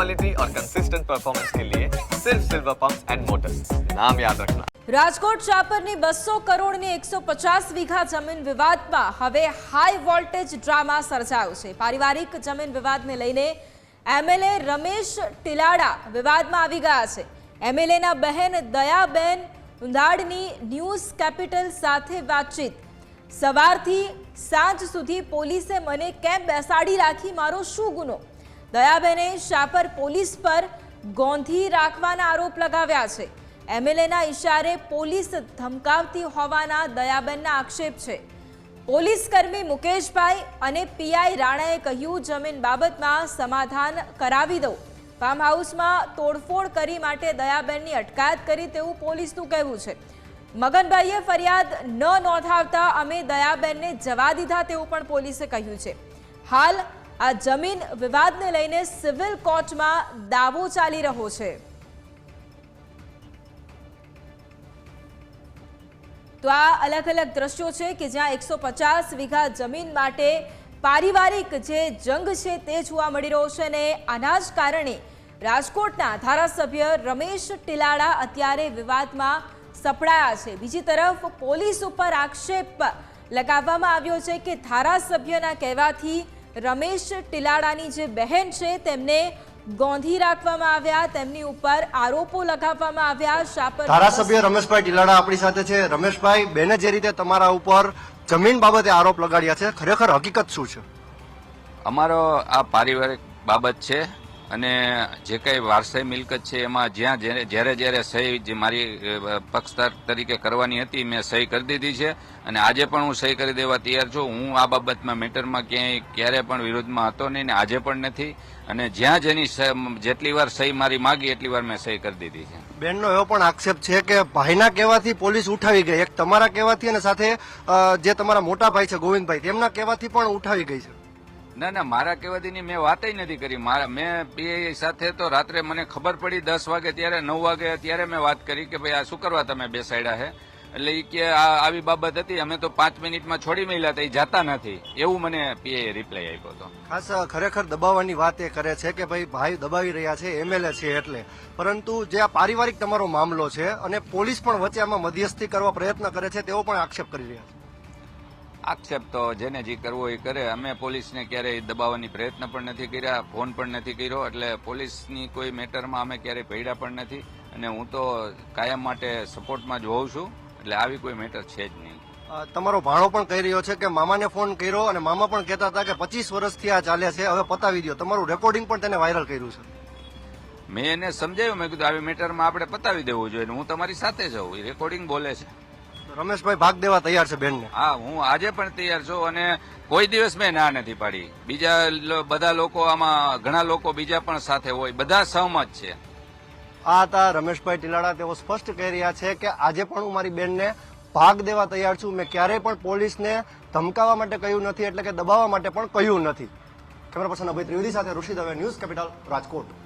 Quality और consistent performance के लिए सिर्फ सिल्वर पंप्स एंड मोटर्स, नाम याद रखना। રાજકોટ શાપરની 200 કરોડની 150 વીઘા જમીન વિવાદમાં હવે હાઈ વોલ્ટેજ ડ્રામા સર્જાયો છે। પારિવારિક જમીન વિવાદને લઈને એમએલએ રમેશ ટિલાડા વિવાદમાં આવી ગયા છે। એમએલએના બહેન દયાબેન ઉંધાડની ન્યૂઝ કેપિટલ સાથે વાતચીત। સવારથી સાંજ સુધી પોલીસે મને કેમ બેસાડી રાખી, મારો શું ગુનો? દયાબેને શાપર પોલીસ પર ગોંધી રાખવાના આરોપ લગાવ્યા છે। એમએલએના ઇશારે પોલીસ ધમકાવતી હોવાના દયાબેનના આક્ષેપ છે। પોલીસ કર્મી મુકેશભાઈ અને પીઆઈ રાણાએ કહ્યું, જમીન બાબતમાં સમાધાન કરાવી દો। ફાર્મ હાઉસમાં તોડફોડ કરી માટે દયાબેનની અટકાયત કરી તેવું પોલીસનું કહેવું છે। મગનભાઈએ ફરિયાદ ન નોંધાવતા અમે દયાબેનને જવા દીધા તેવું પણ પોલીસે કહ્યું છે। હાલ આ જમીન વિવાદને લઈને સિવિલ કોર્ટમાં દાવો ચાલી રહ્યો છે। તો આ અલગ અલગ દ્રશ્યો છે કે જ્યાં 150 વીઘા જમીન માટે પારિવારિક જે જંગ છે તે જોવા મળી રહ્યો છે અને આના જ કારણે રાજકોટના ધારાસભ્ય રમેશ ટિલાડા અત્યારે વિવાદમાં સપડાયા છે। બીજી તરફ પોલીસ ઉપર આક્ષેપ લગાવવામાં આવ્યો છે કે ધારાસભ્યના કહેવાથી રમેશ ટિલાડાની જે બહેન છે તેમને ગોંધી રાખવામાં આવ્યા, તેમની ઉપર આરોપો લગાવવામાં આવ્યા। શાપર ધારાસભ્ય રમેશભાઈ ટિલાડા આપણી સાથે છે। રમેશભાઈ, બેને જે રીતે તમારા ઉપર જમીન બાબતે આરોપ લગાડ્યા છે, ખરેખર હકીકત શું છે? અમારો આ પારિવારિક બાબત છે અને જે કંઈ વારસાઈ મિલકત છે એમાં જ્યાં જ્યારે સહી જે મારી પક્ષકાર તરીકે કરવાની હતી મેં સહી કરી દીધી છે અને આજે પણ હું સહી કરી દેવા તૈયાર છું। હું આ બાબતમાં મેટરમાં ક્યારે પણ વિરોધમાં હતો નહીં ને આજે પણ નથી અને જ્યાં જેની જેટલી વાર સહી મારી માગી એટલી વાર મેં સહી કરી દીધી છે। બેનનો એવો પણ આક્ષેપ છે કે ભાઈના કહેવાથી પોલીસ ઉઠાવી ગઈ, એક તમારા કહેવાથી અને સાથે જે તમારા મોટા ભાઈ છે ગોવિંદભાઈ તેમના કહેવાથી પણ ઉઠાવી ગઈ છે। ના, મારા કહેવાથી મેં વાત નથી કરી। મેં પીઆઈ સાથે તો રાત્રે મને ખબર પડી 10 વાગે ત્યારે 9 વાગે ત્યારે મેં વાત કરી કે ભાઈ આ શું કરવા તમે બેસાડ્યા છે, એટલે એ કે આવી બાબત હતી, અમે તો 5 મિનિટમાં છોડી મેલ્યા હતા, એ જાતા નથી એવું મને પીઆઈ રિપ્લાય આપ્યો હતો। ખાસ ખરેખર દબાવવાની વાત એ કરે છે કે ભાઈ દબાવી રહ્યા છે, એમએલએ છે એટલે, પરંતુ જે આ પારિવારિક તમારો મામલો છે અને પોલીસ પણ વચ્ચે આમાં મધ્યસ્થી કરવા પ્રયત્ન કરે છે તેવો પણ આક્ષેપ કરી રહ્યા છે। આક્ષેપ તો જેને જે કરવો એ કરે। અમે પોલીસને ક્યારેય દબાવવાની પ્રયત્ન પણ નથી કર્યા, ફોન પણ નથી કર્યો, એટલે પોલીસની કોઈ મેટરમાં અમે ક્યારેય પડ્યા પણ નથી અને હું તો કાયમ માટે સપોર્ટમાં જ હોઉં છું, એટલે આવી કોઈ મેટર છે જ નહીં। તમારો ભાણો પણ કહી રહ્યો છે કે મામાને ફોન કર્યો અને મામા પણ કહેતા હતા કે 25 વર્ષથી આ ચાલે છે, હવે પતાવી દો। તમારું રેકોર્ડિંગ પણ તેને વાયરલ કર્યું છે। મેં એને સમજાવ્યું, મેં કીધું આવી મેટરમાં આપણે પતાવી દેવું જોઈએ, હું તમારી સાથે છું, એ રેકોર્ડિંગ બોલે છે। રમેશભાઈ ભાગ દેવા તૈયાર છે બેનને? હા, હું આજે પણ તૈયાર છું અને કોઈ દિવસ મેં ના નથી પાડી। બીજા બધા લોકો આમાં ઘણા લોકો બીજા પણ સાથે હોય, બધા સહમત છે। આ હતા રમેશભાઈ ટિલાડા। તેઓ સ્પષ્ટ કહી રહ્યા છે કે આજે પણ હું મારી બેનને ભાગ દેવા તૈયાર છું, મેં ક્યારેય પણ પોલીસને ધમકાવવા માટે કહ્યું નથી, એટલે કે દબાવવા માટે પણ કહ્યું નથી। કેમેરા પર્સન અભય ત્રિવેદી સાથે ઋષિ દવે, ન્યૂઝ કેપિટલ, રાજકોટ।